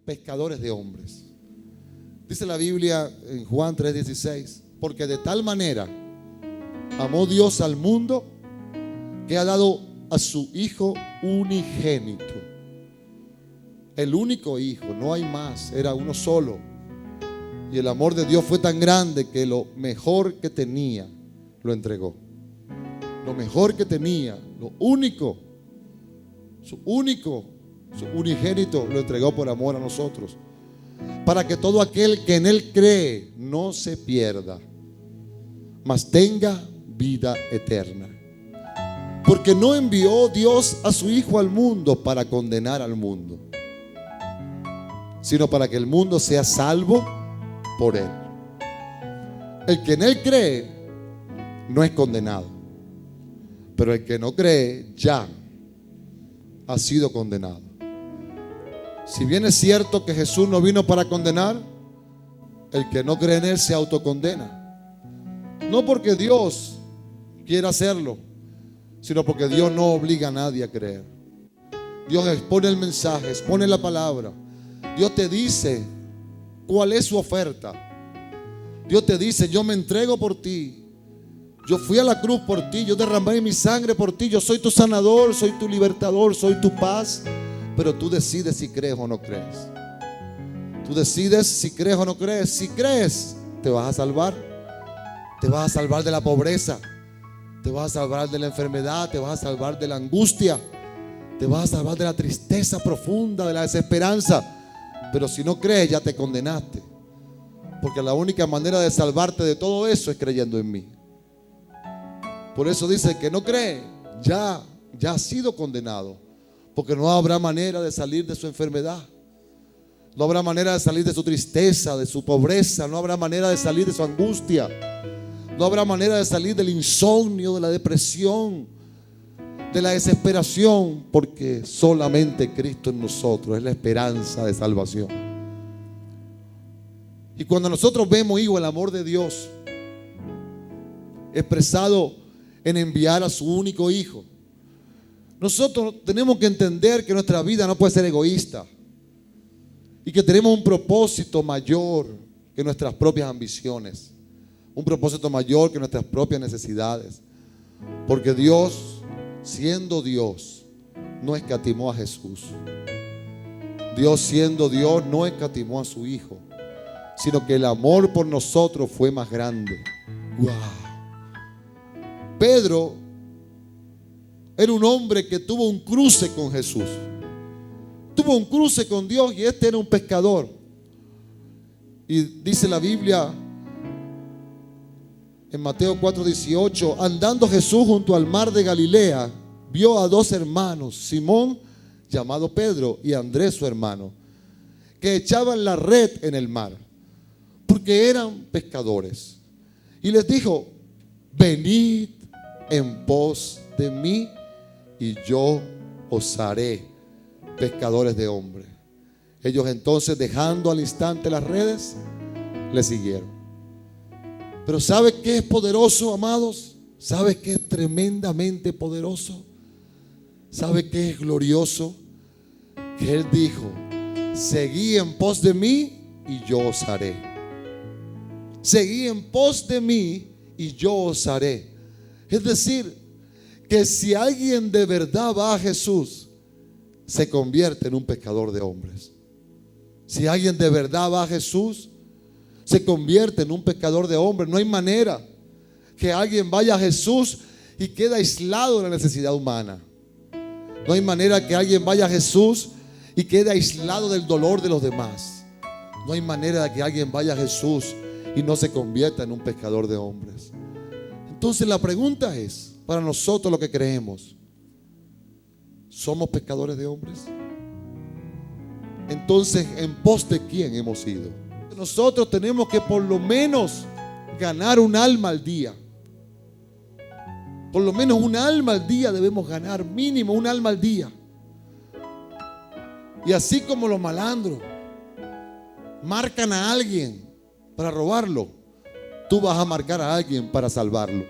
pescadores de hombres. Dice la Biblia en Juan 3:16, porque de tal manera amó Dios al mundo que ha dado a su Hijo unigénito. El único Hijo, no hay más, era uno solo. Y el amor de Dios fue tan grande que lo mejor que tenía lo entregó. Lo mejor que tenía, lo único, su unigénito lo entregó por amor a nosotros, para que todo aquel que en Él cree no se pierda, mas tenga vida eterna. Porque no envió Dios a su Hijo al mundo para condenar al mundo, sino para que el mundo sea salvo por Él. El que en Él cree no es condenado, pero el que no cree ya ha sido condenado. Si bien es cierto que Jesús no vino para condenar, el que no cree en Él se autocondena. No porque Dios quiera hacerlo, sino porque Dios no obliga a nadie a creer. Dios expone el mensaje, expone la palabra. Dios te dice cuál es su oferta. Dios te dice: yo me entrego por ti, yo fui a la cruz por ti, yo derramé mi sangre por ti, yo soy tu sanador, soy tu libertador, soy tu paz. Pero tú decides si crees o no crees. Tú decides si crees o no crees. Si crees, te vas a salvar. Te vas a salvar de la pobreza, te vas a salvar de la enfermedad, te vas a salvar de la angustia, te vas a salvar de la tristeza profunda, de la desesperanza. Pero si no crees, ya te condenaste, porque la única manera de salvarte de todo eso es creyendo en mí. Por eso dice que no cree, ya ha sido condenado, porque no habrá manera de salir de su enfermedad, no habrá manera de salir de su tristeza, de su pobreza, no habrá manera de salir de su angustia, no habrá manera de salir del insomnio, de la depresión, de la desesperación, porque solamente Cristo en nosotros es la esperanza de salvación. Y cuando nosotros vemos, hijo, el amor de Dios expresado en enviar a su único Hijo, nosotros tenemos que entender que nuestra vida no puede ser egoísta y que tenemos un propósito mayor que nuestras propias ambiciones, un propósito mayor que nuestras propias necesidades, porque Dios, siendo Dios, no escatimó a Jesús. Dios, siendo Dios, no escatimó a su Hijo, sino que el amor por nosotros fue más grande. ¡Wow! Pedro era un hombre que tuvo un cruce con Jesús, tuvo un cruce con Dios, y este era un pescador. Y dice la Biblia en Mateo 4:18, andando Jesús junto al mar de Galilea, vio a dos hermanos, Simón, llamado Pedro, y Andrés su hermano, que echaban la red en el mar, porque eran pescadores. Y les dijo: venid en pos de mí, y yo os haré pescadores de hombres. Ellos entonces, dejando al instante las redes, le siguieron. Pero ¿sabe qué es poderoso, amados? ¿Sabe qué es tremendamente poderoso? ¿Sabe qué es glorioso? Que Él dijo: seguí en pos de mí y yo os haré. Seguí en pos de mí y yo os haré. Es decir, que si alguien de verdad va a Jesús, se convierte en un pescador de hombres. Si alguien de verdad va a Jesús, se convierte en un pescador de hombres. No hay manera que alguien vaya a Jesús y quede aislado de la necesidad humana. No hay manera que alguien vaya a Jesús y quede aislado del dolor de los demás. No hay manera de que alguien vaya a Jesús y no se convierta en un pescador de hombres. Entonces la pregunta es, para nosotros lo que creemos, ¿somos pescadores de hombres? Entonces, ¿en pos de quién hemos ido? Nosotros tenemos que por lo menos ganar un alma al día. Por lo menos un alma al día debemos ganar, mínimo un alma al día. Y así como los malandros marcan a alguien para robarlo, tú vas a marcar a alguien para salvarlo.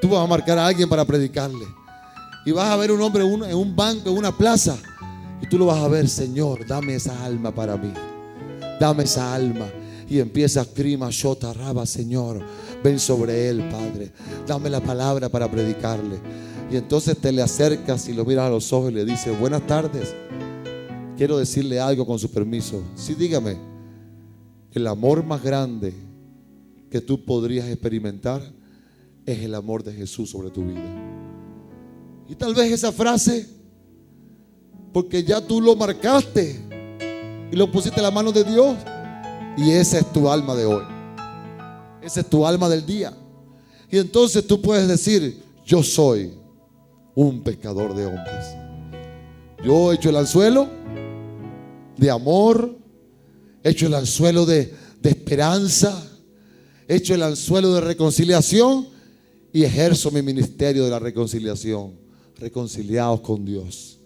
Tú vas a marcar a alguien para predicarle. Y vas a ver un hombre en un banco, en una plaza, Y tú lo vas a ver: Señor, dame esa alma para mí. Dame esa alma. Y empieza: Crima, Shota, Raba, Señor, ven sobre él, Padre. Dame la palabra para predicarle. Y entonces te le acercas y lo miras a los ojos y le dices: buenas tardes, quiero decirle algo con su permiso. Sí, dígame. El amor más grande que tú podrías experimentar es el amor de Jesús sobre tu vida. Y tal vez esa frase, porque ya tú lo marcaste y lo pusiste en la mano de Dios, y esa es tu alma de hoy. Esa es tu alma del día. Y entonces tú puedes decir: yo soy un pescador de hombres. Yo he hecho el anzuelo de amor, he hecho el anzuelo de esperanza, he hecho el anzuelo de reconciliación y ejerzo mi ministerio de la reconciliación. Reconciliados con Dios.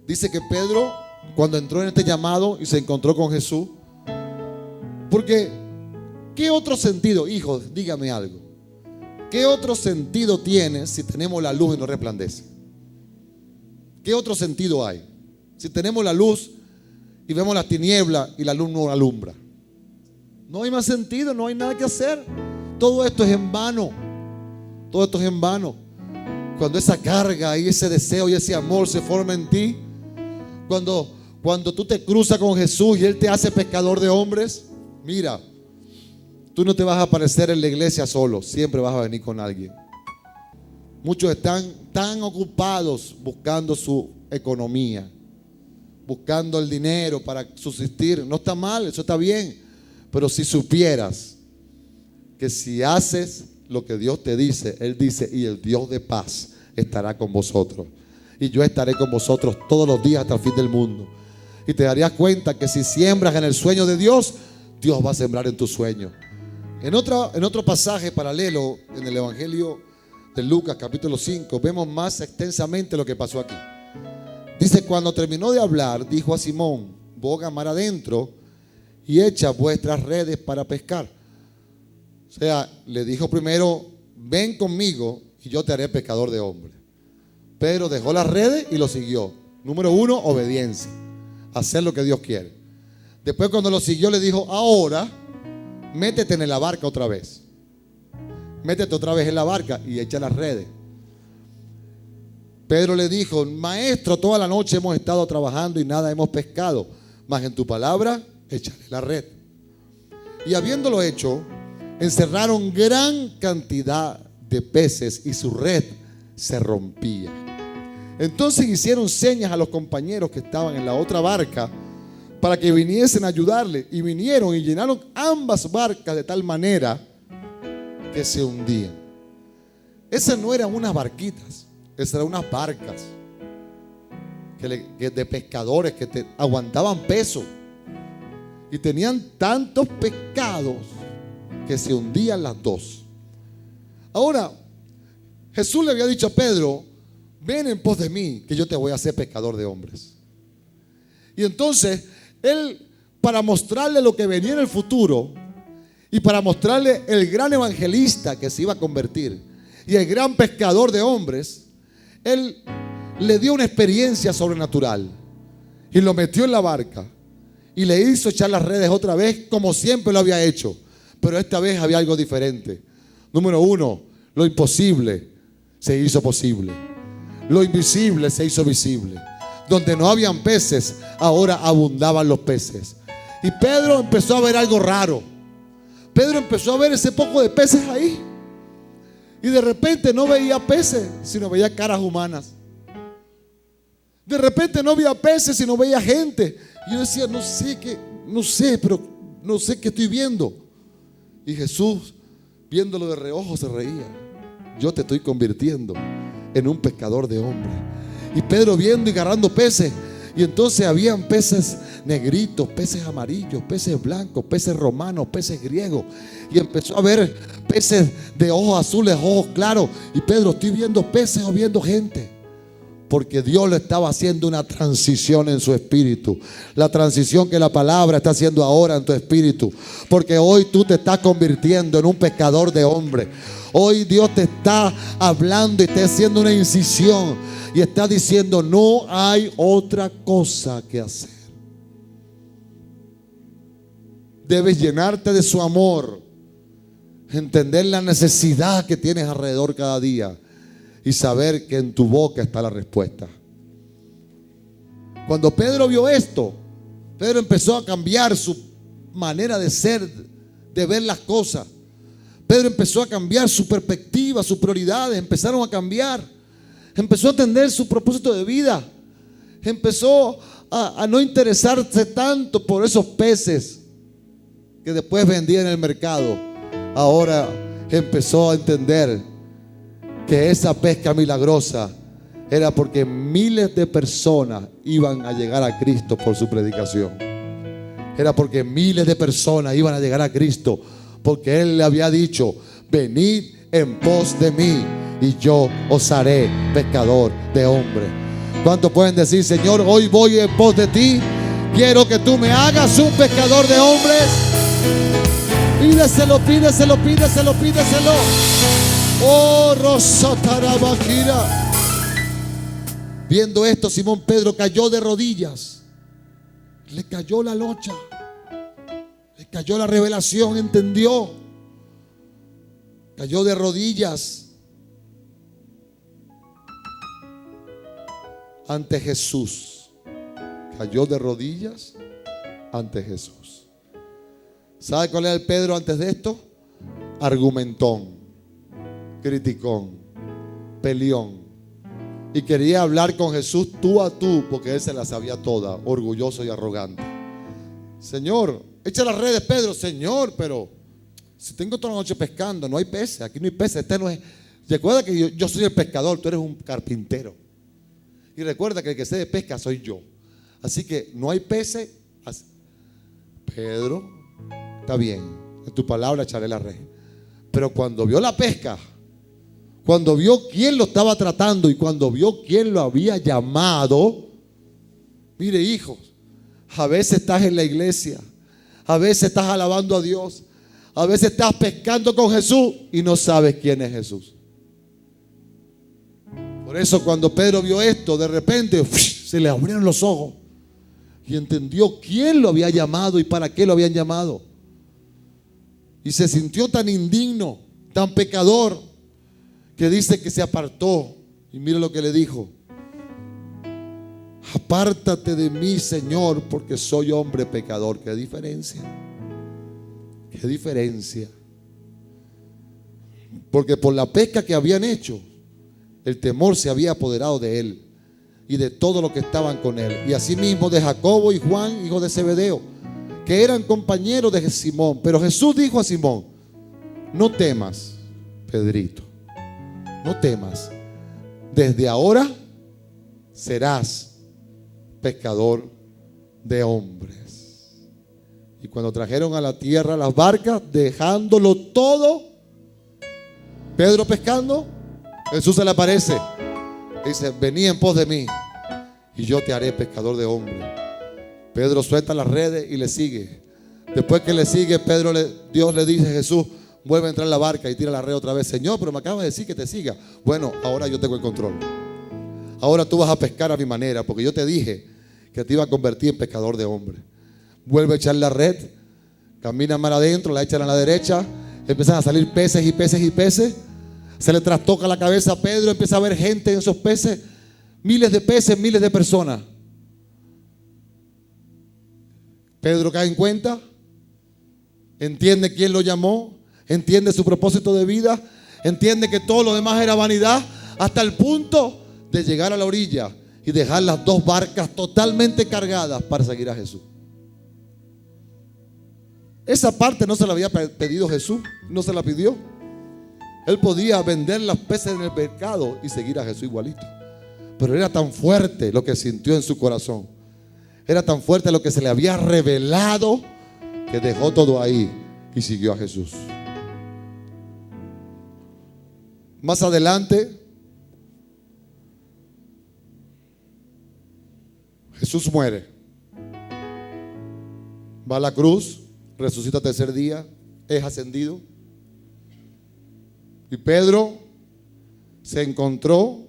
Dice que Pedro, cuando entró en este llamado y se encontró con Jesús, porque ¿qué otro sentido, hijos? Dígame algo. ¿Qué otro sentido tiene si tenemos la luz y no resplandece? ¿Qué otro sentido hay? Si tenemos la luz y vemos las tinieblas y la luz no alumbra. No hay más sentido, no hay nada que hacer. Todo esto es en vano. Todo esto es en vano. Cuando esa carga y ese deseo y ese amor se forma en ti, cuando tú te cruzas con Jesús y Él te hace pescador de hombres, mira, tú no te vas a aparecer en la iglesia solo, siempre vas a venir con alguien. Muchos están tan ocupados buscando su economía, buscando el dinero para subsistir. No está mal, eso está bien. Pero si supieras que si haces lo que Dios te dice, Él dice: y el Dios de paz estará con vosotros, y yo estaré con vosotros todos los días hasta el fin del mundo. Y te darías cuenta que si siembras en el sueño de Dios, Dios va a sembrar en tu sueño. En otro pasaje paralelo, en el Evangelio de Lucas capítulo 5, vemos más extensamente lo que pasó aquí. Dice: cuando terminó de hablar, dijo a Simón: boga mar adentro y echa vuestras redes para pescar. O sea, le dijo primero: ven conmigo y yo te haré pescador de hombres. Pedro dejó las redes y lo siguió. Número 1, obediencia, hacer lo que Dios quiere. Después, cuando lo siguió, le dijo: ahora métete en la barca otra vez. Métete otra vez en la barca y echa las redes. Pedro le dijo: maestro, toda la noche hemos estado trabajando y nada hemos pescado, mas en tu palabra echaré la red. Y habiéndolo hecho, encerraron gran cantidad de peces y su red se rompía. Entonces hicieron señas a los compañeros que estaban en la otra barca para que viniesen a ayudarle, y vinieron y llenaron ambas barcas de tal manera que se hundían. Esas no eran unas barquitas, esas eran unas barcas de pescadores que aguantaban peso y tenían tantos pescados que se hundían las dos. Ahora, Jesús le había dicho a Pedro: ven en pos de mí, que yo te voy a hacer pescador de hombres. Y entonces Él, para mostrarle lo que venía en el futuro y para mostrarle el gran evangelista que se iba a convertir y el gran pescador de hombres, Él le dio una experiencia sobrenatural y lo metió en la barca y le hizo echar las redes otra vez como siempre lo había hecho. Pero esta vez había algo diferente. Número 1, lo imposible se hizo posible. Lo invisible se hizo visible. Donde no habían peces, ahora abundaban los peces. Y Pedro empezó a ver algo raro. Pedro empezó a ver ese poco de peces ahí. Y de repente no veía peces, sino veía caras humanas. De repente no veía peces, sino veía gente. Y yo decía: no sé qué estoy viendo. Y Jesús, viéndolo de reojo, se reía. Yo te estoy convirtiendo en un pescador de hombres. Y Pedro viendo y agarrando peces. Y entonces habían peces negritos, peces amarillos, peces blancos, peces romanos, peces griegos. Y empezó a ver peces de ojos azules, ojos claros. Y Pedro: ¿estoy viendo peces o viendo gente? porque Dios le estaba haciendo una transición en su espíritu. La transición que la palabra está haciendo ahora en tu espíritu. Porque hoy tú te estás convirtiendo en un pescador de hombres. Hoy Dios te está hablando y está haciendo una incisión. Y está diciendo, no hay otra cosa que hacer. Debes llenarte de su amor. Entender la necesidad que tienes alrededor cada día. Y saber que en tu boca está la respuesta. Cuando Pedro vio esto, Pedro empezó a cambiar su manera de ser, de ver las cosas. Pedro empezó a cambiar su perspectiva, sus prioridades empezaron a cambiar. Empezó a entender su propósito de vida. Empezó a no interesarse tanto por esos peces que después vendía en el mercado. Ahora empezó a entender que esa pesca milagrosa era porque miles de personas iban a llegar a Cristo por su predicación. Era porque miles de personas iban a llegar a Cristo porque Él le había dicho, venid en pos de mí y yo os haré pescador de hombres. ¿Cuántos pueden decir, Señor, hoy voy en pos de ti? Quiero que tú me hagas un pescador de hombres. Pídeselo, pídeselo, pídeselo, pídeselo. Oh, Rosatarabaquira. Viendo esto, Simón Pedro cayó de rodillas. Le cayó la locha. Le cayó la revelación, entendió. Cayó de rodillas ante Jesús. Cayó de rodillas ante Jesús. ¿Sabe cuál era el Pedro antes de esto? Argumentón, criticón, peleón. Y quería hablar con Jesús tú a tú, porque él se la sabía toda, orgulloso y arrogante. Señor, echa las redes, Pedro. Señor, pero si tengo toda la noche pescando, no hay peces, aquí no hay peces. Este no es. Recuerda que yo soy el pescador, tú eres un carpintero. Y recuerda que el que sé de pesca soy yo. Así que no hay peces. Pedro, está bien, en tu palabra echaré la red. Pero cuando vio la pesca, cuando vio quién lo estaba tratando y cuando vio quién lo había llamado, mire, hijos, a veces estás en la iglesia, a veces estás alabando a Dios, a veces estás pescando con Jesús y no sabes quién es Jesús. Por eso cuando Pedro vio esto, de repente se le abrieron los ojos y entendió quién lo había llamado y para qué lo habían llamado. Y se sintió tan indigno, tan pecador, que dice que se apartó. Y mire lo que le dijo: apártate de mí, Señor, porque soy hombre pecador. ¿Qué diferencia? ¿Qué diferencia? Porque por la pesca que habían hecho, el temor se había apoderado de él y de todos los que estaban con él. Y asimismo de Jacobo y Juan, hijo de Zebedeo, que eran compañeros de Simón. Pero Jesús dijo a Simón: no temas, Pedrito, no temas. Desde ahora serás pescador de hombres. Y cuando trajeron a la tierra las barcas, dejándolo todo, Pedro pescando, Jesús se le aparece. Dice: vení en pos de mí y yo te haré pescador de hombres. Pedro suelta las redes y le sigue. Después que le sigue, Dios le dice a Jesús: vuelve a entrar en la barca y tira la red otra vez. Señor, pero me acabas de decir que te siga. Bueno, ahora yo tengo el control. Ahora tú vas a pescar a mi manera, porque yo te dije que te iba a convertir en pescador de hombres. Vuelve a echar la red, camina mar adentro, la echan a la derecha, empiezan a salir peces y peces y peces. Se le trastoca la cabeza a Pedro, empieza a ver gente en esos peces, miles de peces, miles de personas. Pedro cae en cuenta, entiende quién lo llamó, entiende su propósito de vida, entiende que todo lo demás era vanidad, hasta el punto de llegar a la orilla y dejar las dos barcas totalmente cargadas para seguir a Jesús. Esa parte no se la había pedido Jesús, no se la pidió. Él podía vender las peces en el mercado y seguir a Jesús igualito. Pero era tan fuerte lo que sintió en su corazón, era tan fuerte lo que se le había revelado, que dejó todo ahí y siguió a Jesús. Más adelante, Jesús muere, va a la cruz, resucita al tercer día, es ascendido. Y Pedro se encontró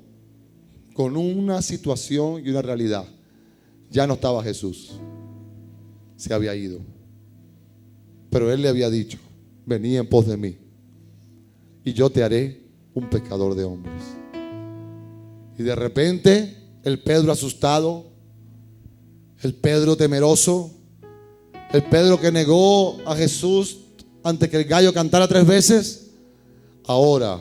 con una situación y una realidad. Ya no estaba Jesús, se había ido. Pero él le había dicho: vení en pos de mí y yo te haré un pescador de hombres. Y de repente el Pedro asustado, el Pedro temeroso, el Pedro que negó a Jesús antes que el gallo cantara 3 veces, ahora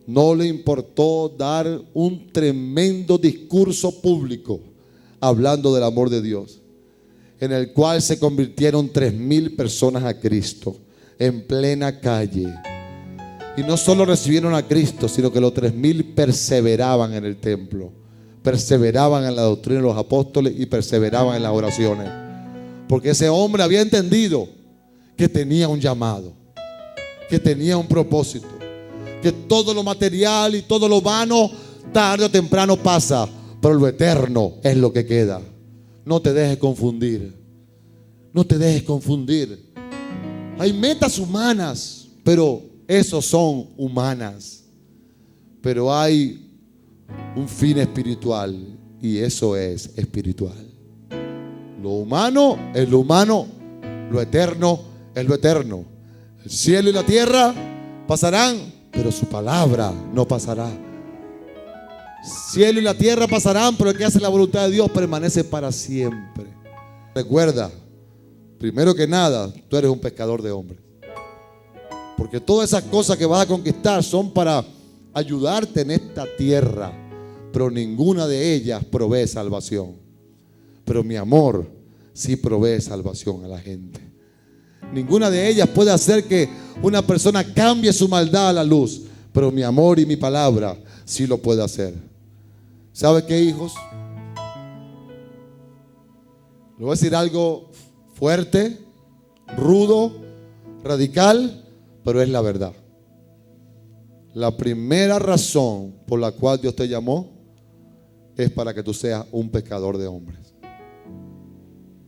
no le importó dar un tremendo discurso público hablando del amor de Dios, en el cual se convirtieron 3,000 personas a Cristo en plena calle. Y no solo recibieron a Cristo, sino que los 3,000 perseveraban en el templo, perseveraban en la doctrina de los apóstoles y perseveraban en las oraciones, porque ese hombre había entendido que tenía un llamado, que tenía un propósito, que todo lo material y todo lo vano tarde o temprano pasa, pero lo eterno es lo que queda. No te dejes confundir, no te dejes confundir. Hay metas humanas, pero esos son humanas. Pero hay un fin espiritual y eso es espiritual. Lo humano es lo humano, lo eterno es lo eterno. El cielo y la tierra pasarán, pero su palabra no pasará. Cielo y la tierra pasarán, pero el que hace la voluntad de Dios permanece para siempre. Recuerda, primero que nada, tú eres un pescador de hombres. Porque todas esas cosas que vas a conquistar son para ayudarte en esta tierra, pero ninguna de ellas provee salvación. Pero mi amor sí provee salvación a la gente. Ninguna de ellas puede hacer que una persona cambie su maldad a la luz, pero mi amor y mi palabra sí lo puede hacer. ¿Sabe qué, hijos? Le voy a decir algo fuerte, rudo, radical, pero es la verdad. La primera razón por la cual Dios te llamó es para que tú seas un pescador de hombres.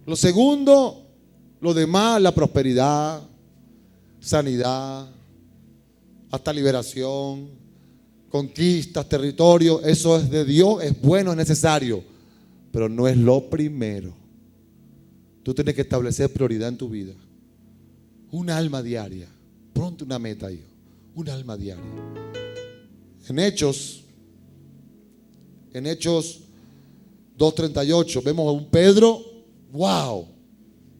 Lo segundo, lo demás, la prosperidad, sanidad, hasta liberación, conquistas, territorio, eso es de Dios, es bueno, es necesario, pero no es lo primero. Tú tienes que establecer prioridad en tu vida. Un alma diaria. Ponte una meta, hijo. Un alma diaria. En Hechos 2:38 vemos a un Pedro, wow,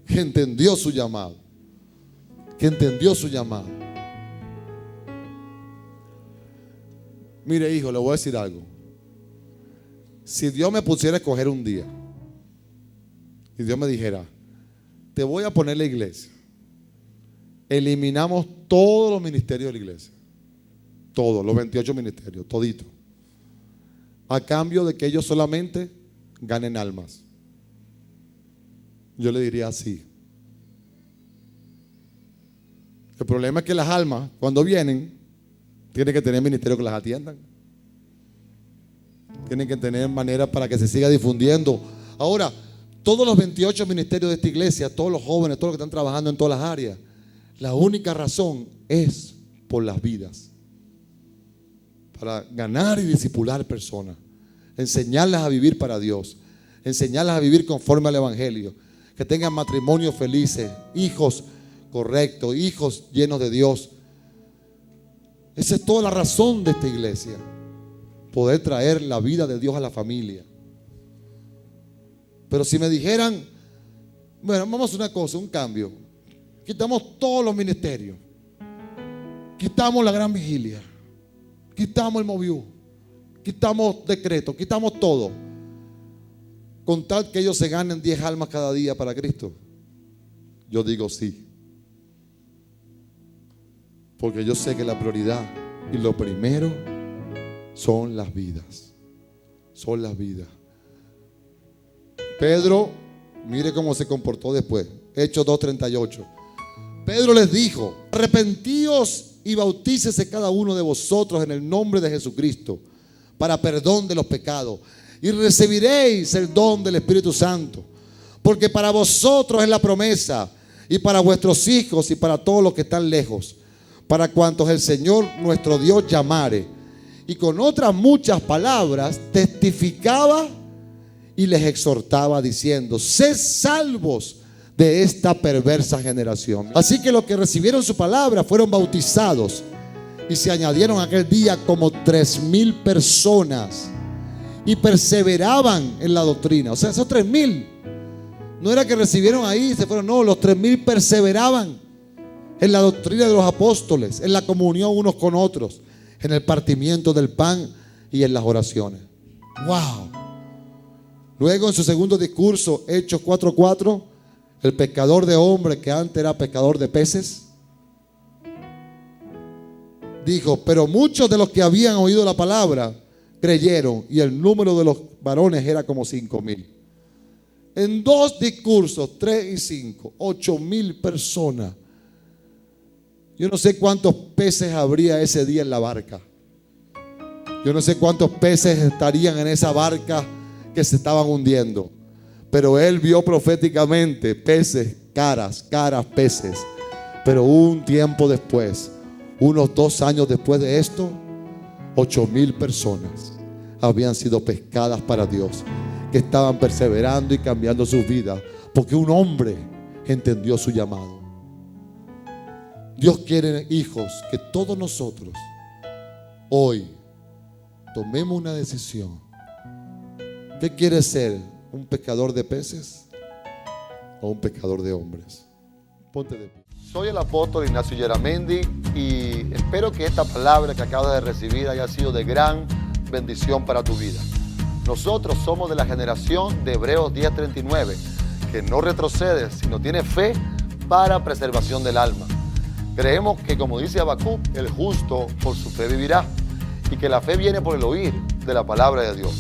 que entendió su llamado. Que entendió su llamado. Mire, hijo, le voy a decir algo. Si Dios me pusiera a escoger un día y Dios me dijera: te voy a poner la iglesia, eliminamos todos los ministerios de la iglesia, todos los 28 ministerios, todito, a cambio de que ellos solamente ganen almas, yo le diría así. El problema es que las almas, cuando vienen, tienen que tener ministerios que las atiendan. Tienen que tener maneras para que se siga difundiendo. Ahora, todos los 28 ministerios de esta iglesia, todos los jóvenes, todos los que están trabajando en todas las áreas, la única razón es por las vidas. Para ganar y discipular personas. Enseñarlas a vivir para Dios. Enseñarlas a vivir conforme al evangelio. Que tengan matrimonios felices, hijos correctos, hijos llenos de Dios. Esa es toda la razón de esta iglesia. Poder traer la vida de Dios a la familia. Pero si me dijeran: bueno, vamos a hacer una cosa, un cambio. Quitamos todos los ministerios. Quitamos la gran vigilia. Quitamos el Moviú. Quitamos decretos. Quitamos todo. Con tal que ellos se ganen 10 almas cada día para Cristo. Yo digo sí. Porque yo sé que la prioridad y lo primero son las vidas. Son las vidas. Pedro, mire cómo se comportó después. Hechos 2:38. Pedro les dijo: arrepentíos y bautícese cada uno de vosotros en el nombre de Jesucristo para perdón de los pecados, y recibiréis el don del Espíritu Santo. Porque para vosotros es la promesa, y para vuestros hijos y para todos los que están lejos, para cuantos el Señor nuestro Dios llamare. Y con otras muchas palabras testificaba y les exhortaba diciendo: sed salvos de esta perversa generación. Así que los que recibieron su palabra fueron bautizados, y se añadieron aquel día como 3,000 personas, y perseveraban en la doctrina. O sea, esos 3,000 no era que recibieron ahí y se fueron, no, los 3,000 perseveraban en la doctrina de los apóstoles, en la comunión unos con otros, en el partimiento del pan y en las oraciones. ¡Wow! Luego, en su segundo discurso, Hechos 4:4, el pescador de hombres que antes era pescador de peces, dijo: pero muchos de los que habían oído la palabra creyeron, y el número de los varones era como 5,000. En dos discursos, 3 y 5, 8,000 personas. Yo no sé cuántos peces habría ese día en la barca. Yo no sé cuántos peces estarían en esa barca que se estaban hundiendo. Pero él vio proféticamente peces, caras, peces. Pero un tiempo después, unos 2 años después de esto, 8,000 personas habían sido pescadas para Dios, que estaban perseverando y cambiando sus vidas, porque un hombre entendió su llamado. Dios quiere, hijos, que todos nosotros hoy tomemos una decisión. ¿Qué quiere ser? ¿Un pescador de peces o un pescador de hombres? Ponte de pie. Soy el apóstol Ignacio Yaramendi y espero que esta palabra que acabas de recibir haya sido de gran bendición para tu vida. Nosotros somos de la generación de Hebreos 10:39, que no retrocede, sino tiene fe para preservación del alma. Creemos que, como dice Habacuc, el justo por su fe vivirá, y que la fe viene por el oír de la palabra de Dios.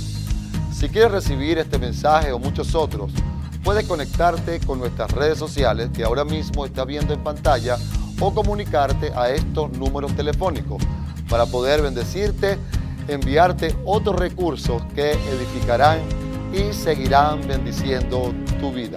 Si quieres recibir este mensaje o muchos otros, puedes conectarte con nuestras redes sociales que ahora mismo estás viendo en pantalla, o comunicarte a estos números telefónicos para poder bendecirte, enviarte otros recursos que edificarán y seguirán bendiciendo tu vida.